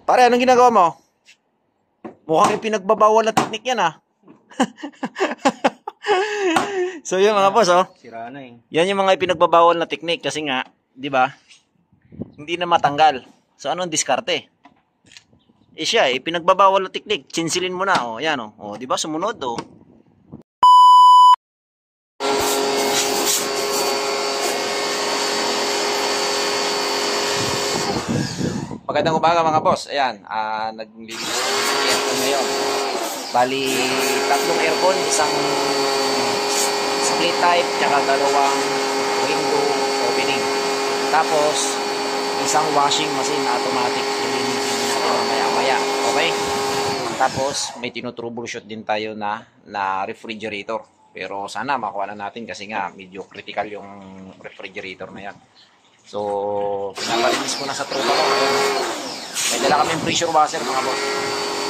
Pare, anong ginagawa mo? Mukhang yung pinagbabawal na teknik yan, ah. So, yun mga boss, oh. Sira na eh. Yan yung mga pinagbabawal na teknik kasi nga, di ba? Hindi na matanggal. So, anong diskarte? Eh siya, pinagbabawal na teknik. Chinsilin mo na, oh. Yan, oh. Oh, di ba? Sumunod, oh. Magandang umaga mga boss. Ayan, naglilinis ng aircon ngayon. Bali, tatlong aircon, isang split type, tsaka dalawang window opening. Tapos, isang washing machine na automatic. Ilinisin natin maya-maya. Okay? Tapos, may tinutroubleshoot din tayo na refrigerator. Pero sana makuha na natin kasi nga medyo critical yung refrigerator na yan. So, pinapalinis ko na sa tropa ko. May dala kami pressure washer mga boss.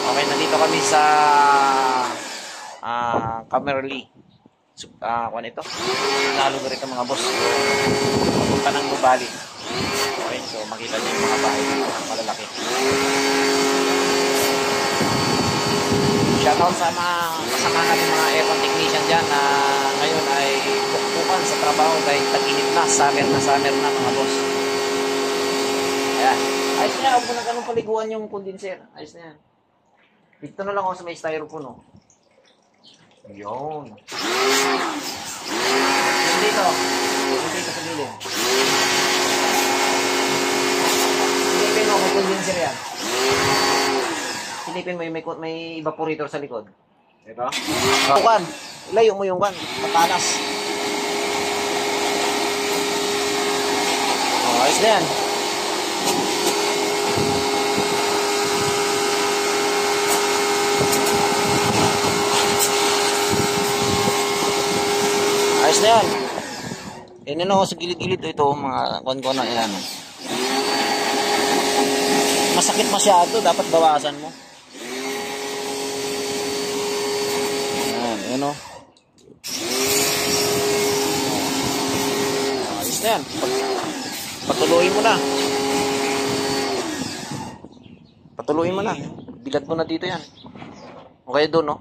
Okay, nandito kami sa Camerly. Kuan ito? Nalugar ito mga boss. Papunta ng Nubali. Okay, so makita niyo yung mga bahay dito. Malalaki. Shoutout sa mga kasama natin mga aircon technician dyan na ngayon ay bukbukan sa trabaho dahil tag-init na, summer na mga boss. Ayan. Ayos na, huwag mo na ganun paliguan yung condenser. Ayos na yan. Dito na lang ako sa may styrofoam, no? Yun. Yung dito. Yung dito sa gilid. Silipin mo kung condenser yan. Silipin mo yung may evaporator sa likod. Ito? Kan. Ilayo mo yung kan. Matalas. Oh, ayos na yan. Ayos na yan. Tingnan ako sa gilid-gilid ito, mga kon-kon na yan. Masakit masyado, dapat bawasan mo. Ayan, o. Ayos na yan. Patuloyin mo na. Patuloyin mo na. Bilad mo na dito yan. Okay doon, no?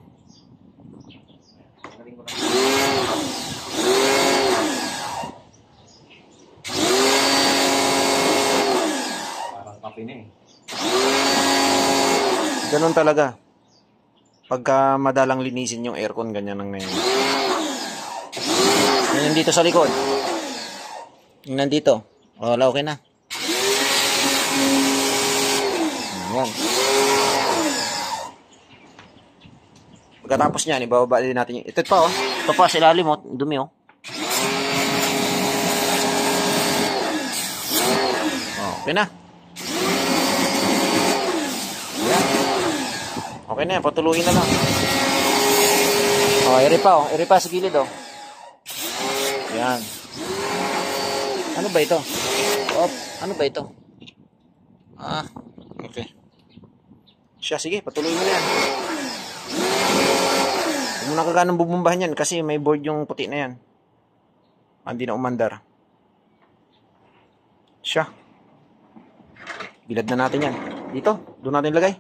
Ganun talaga. Pagka madalang linisin yung aircon, ganyan ang ngayon. Yan dito sa likod. Yung nandito. Wala, okay na. Ayan. Pagkatapos niyan, ibababa din natin yung... Ito pa, oh. Ito pa, sa ilalim, oh. Dumi, oh. Okay na. Okay na yan, patuluhin na lang. Oh, iri pa sa gilid, oh. Yan. Ano ba ito? Ano ba ito? Okay. Siya, sige, patuloy mo na yan. Huwag mo na kaganang bubumbahan yan kasi may board yung puti na yan. Hindi na umandar. Siya. Bilad na natin yan. Dito, doon natin lagay.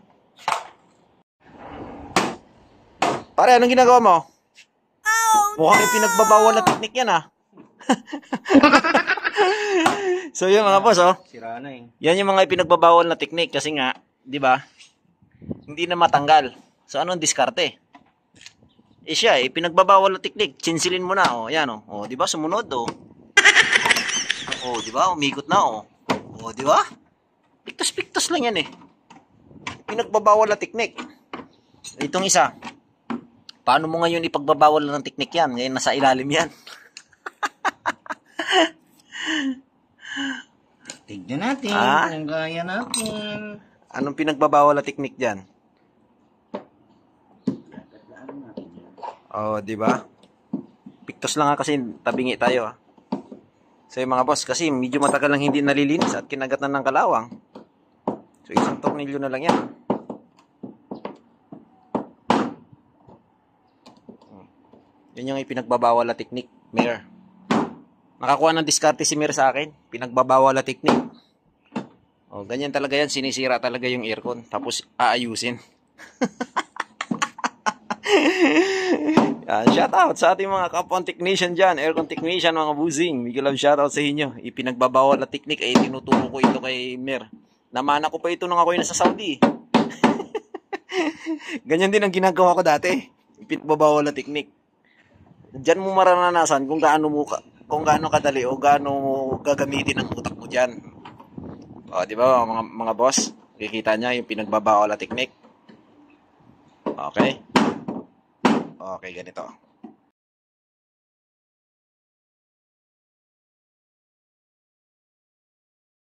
Pare, anong ginagawa mo? Mukhang yung pinagbabawal na teknik yan, ah. So, yun mga boss, oh. Sira na eh. Yan yung mga pinagbabawal na teknik kasi nga, di ba? Hindi na matanggal. So, anong diskarte? Eh siya, pinagbabawal na teknik. Chinsilin mo na, oh. Yan, oh. Oh, di ba? Sumunod, oh. Oh, di ba? Umikot na, oh. Oh, di ba? Piktos-piktos lang yan, eh. Pinagbabawal na teknik. Itong isa. Paano mo ngayon ipagbabawal ng teknik yan? Ngayon nasa ilalim yan. Tignan natin. Ang gaya natin. Anong pinagbabawal na teknik dyan? Oh, di ba? Piktos lang kasi tabingi tayo, ah. So yung mga boss, kasi medyo matagal lang hindi nalilinis at kinagatan ng kalawang. So isang tornilyo na lang yan. Yan yung ipinagbabawal na teknik, Mayor. Nakakuha ng diskarte si Mayor sa akin. Pinagbabawal na teknik. O, Oh, ganyan talaga yan, sinisira talaga yung aircon tapos aayusin. Yan, shout out sa ating mga kapon technician dyan, aircon technician, mga busing. Big love shout out sa inyo. Ipinagbabawal na technique ay tinuturo ko ito kay Mer. Namana ko pa ito nung ako yung nasa Saudi. Ganyan din ang ginagawa ko dati. Ipinagbabawal na technique. Diyan mo mararanasan kung gaano kadali o gaano mo gagamitin ang utak mo diyan. O, di ba mga boss? Kikita niya yung pinagbabawal na technique. Okay? Okay, ganito.